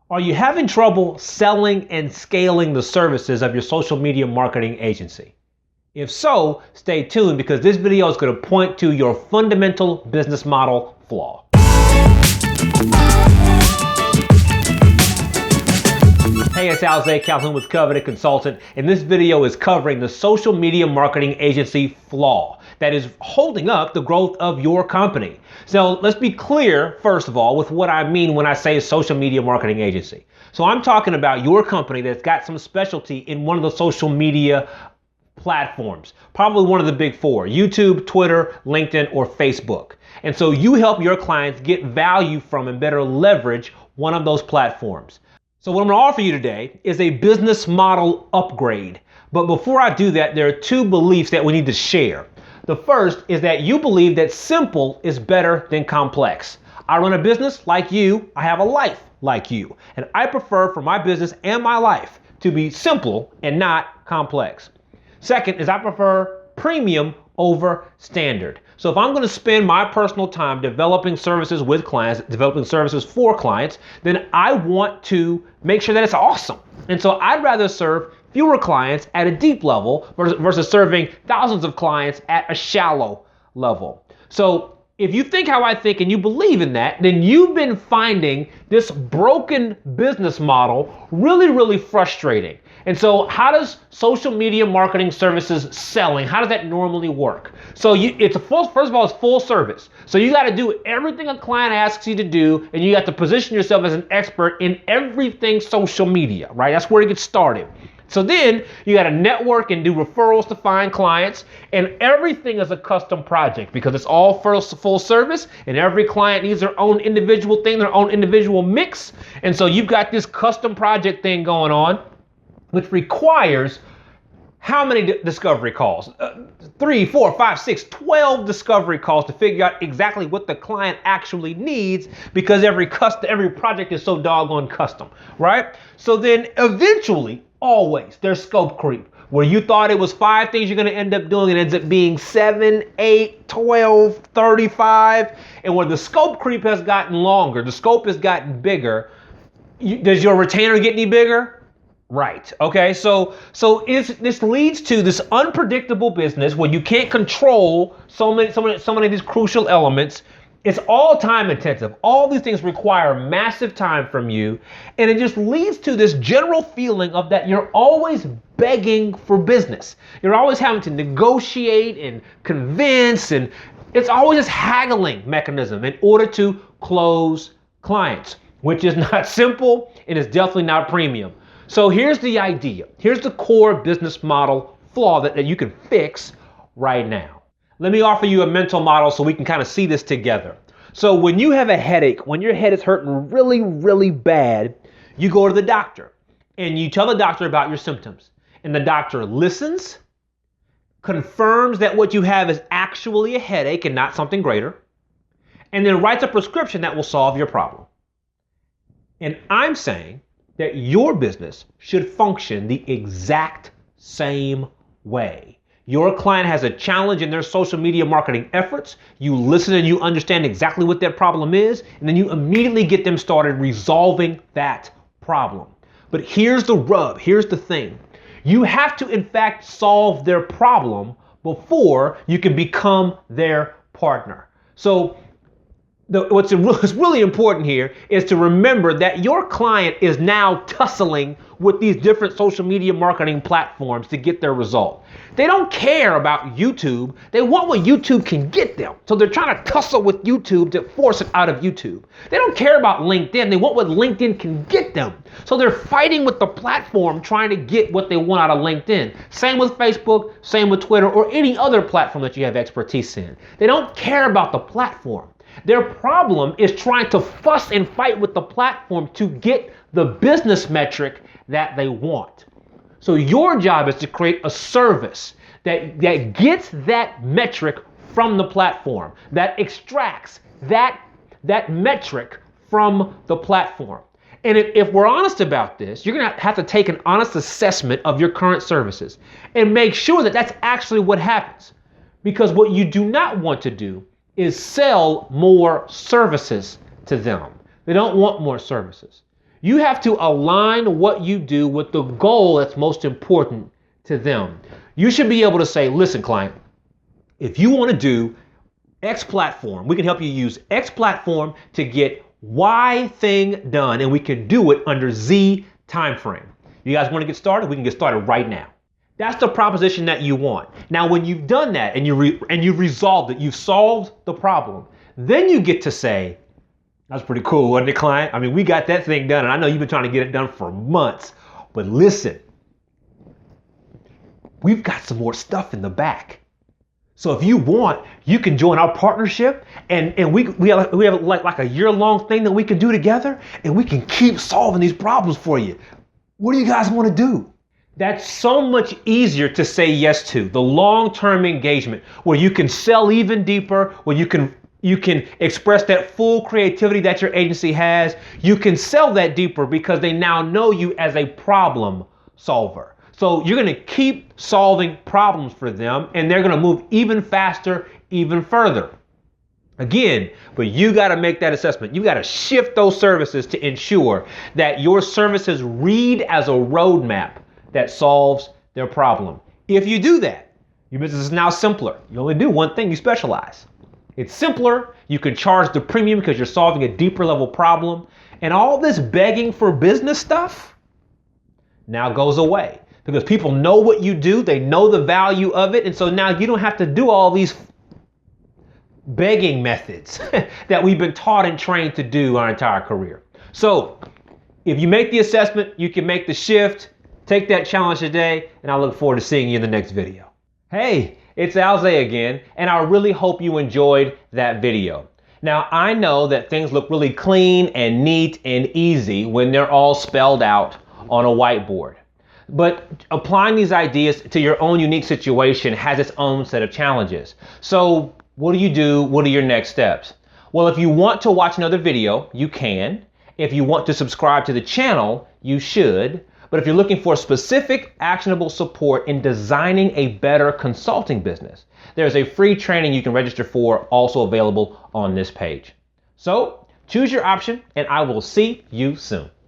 Are you having trouble selling and scaling the services of your social media marketing agency? If so, stay tuned because this video is going to point to your fundamental business model flaw. Hey, it's Alze Calhoun with Covenant Consultant, and this video is covering the social media marketing agency flaw that is holding up the growth of your company. So let's be clear, first of all, with what I mean when I say social media marketing agency. So I'm talking about your company that's got some specialty in one of the social media platforms, probably one of the big four: YouTube, Twitter, LinkedIn, or Facebook. And so you help your clients get value from and better leverage one of those platforms. So what I'm going to offer you today is a business model upgrade. But before I do that, there are two beliefs that we need to share. The first is that you believe that simple is better than complex. I run a business like you. I have a life like you. And I prefer for my business and my life to be simple and not complex. Second is I prefer premium over standard. So if I'm going to spend my personal time developing services with clients, developing services for clients, then I want to make sure that it's awesome. And so I'd rather serve fewer clients at a deep level versus serving thousands of clients at a shallow level. So if you think how I think and you believe in that, then you've been finding this broken business model really frustrating. And so how does social media marketing services selling, how does that normally work? So first of all, it's full service. So you got to do everything a client asks you to do, and you got to position yourself as an expert in everything social media, right? That's where it gets started. So then you got to network and do referrals to find clients, and everything is a custom project because it's all full service, and every client needs their own individual thing, their own individual mix. And so you've got this custom project thing going on, which requires how many discovery calls? 3, 4, 5, 6, 12 discovery calls to figure out exactly what the client actually needs, because every project is so doggone custom, right? So then eventually, always, there's scope creep, where you thought it was 5 things you're going to end up doing, it ends up being 7, 8, 12, 35, and where the scope creep has gotten longer, the scope has gotten bigger. Does your retainer get any bigger? Right. Okay. So this leads to this unpredictable business where you can't control so many of these crucial elements. It's all time intensive. All these things require massive time from you. And it just leads to this general feeling of that you're always begging for business. You're always having to negotiate and convince, and it's always this haggling mechanism in order to close clients, which is not simple and is definitely not premium. So here's the idea. Here's the core business model flaw that you can fix right now. Let me offer you a mental model so we can kind of see this together. So when you have a headache, when your head is hurting really bad, you go to the doctor and you tell the doctor about your symptoms. And the doctor listens, confirms that what you have is actually a headache and not something greater, and then writes a prescription that will solve your problem. And I'm saying that your business should function the exact same way. Your client has a challenge in their social media marketing efforts. You listen and you understand exactly what their problem is, and then you immediately get them started resolving that problem. But here's the rub, here's the thing. You have to in fact solve their problem before you can become their partner. So what's really important here is to remember that your client is now tussling with these different social media marketing platforms to get their result. They don't care about YouTube. They want what YouTube can get them. So they're trying to tussle with YouTube to force it out of YouTube. They don't care about LinkedIn. They want what LinkedIn can get them. So they're fighting with the platform trying to get what they want out of LinkedIn. Same with Facebook, same with Twitter, or any other platform that you have expertise in. They don't care about the platform. Their problem is trying to fuss and fight with the platform to get the business metric that they want. So your job is to create a service that gets that metric from the platform, that extracts that metric from the platform. And if we're honest about this, you're going to have to take an honest assessment of your current services and make sure that that's actually what happens. Because what you do not want to do is sell more services to them. They don't want more services. You have to align what you do with the goal that's most important to them. You should be able to say, listen, client, if you want to do X platform, we can help you use X platform to get Y thing done, and we can do it under Z time frame. You guys want to get started? We can get started right now. That's the proposition that you want. Now, when you've done that and you've resolved it, you've solved the problem, then you get to say, that's pretty cool, wasn't it, client? I mean, we got that thing done, and I know you've been trying to get it done for months, but listen, we've got some more stuff in the back. So if you want, you can join our partnership, and we have like a year-long thing that we can do together, and we can keep solving these problems for you. What do you guys want to do? That's so much easier to say yes to. The long-term engagement where you can sell even deeper, where you can express that full creativity that your agency has. You can sell that deeper because they now know you as a problem solver. So you're going to keep solving problems for them, and they're going to move even faster, even further. Again, but you got to make that assessment. You got to shift those services to ensure that your services read as a roadmap that solves their problem. If you do that, your business is now simpler. You only do one thing, you specialize. It's simpler, you can charge the premium because you're solving a deeper level problem, and all this begging for business stuff now goes away because people know what you do, they know the value of it, and so now you don't have to do all these begging methods that we've been taught and trained to do our entire career. So if you make the assessment, you can make the shift. Take that challenge today, and I look forward to seeing you in the next video. Hey, it's Alze again, and I really hope you enjoyed that video. Now, I know that things look really clean and neat and easy when they're all spelled out on a whiteboard. But applying these ideas to your own unique situation has its own set of challenges. So what do you do? What are your next steps? Well, if you want to watch another video, you can. If you want to subscribe to the channel, you should. But if you're looking for specific actionable support in designing a better consulting business, there's a free training you can register for, also available on this page. So choose your option, and I will see you soon.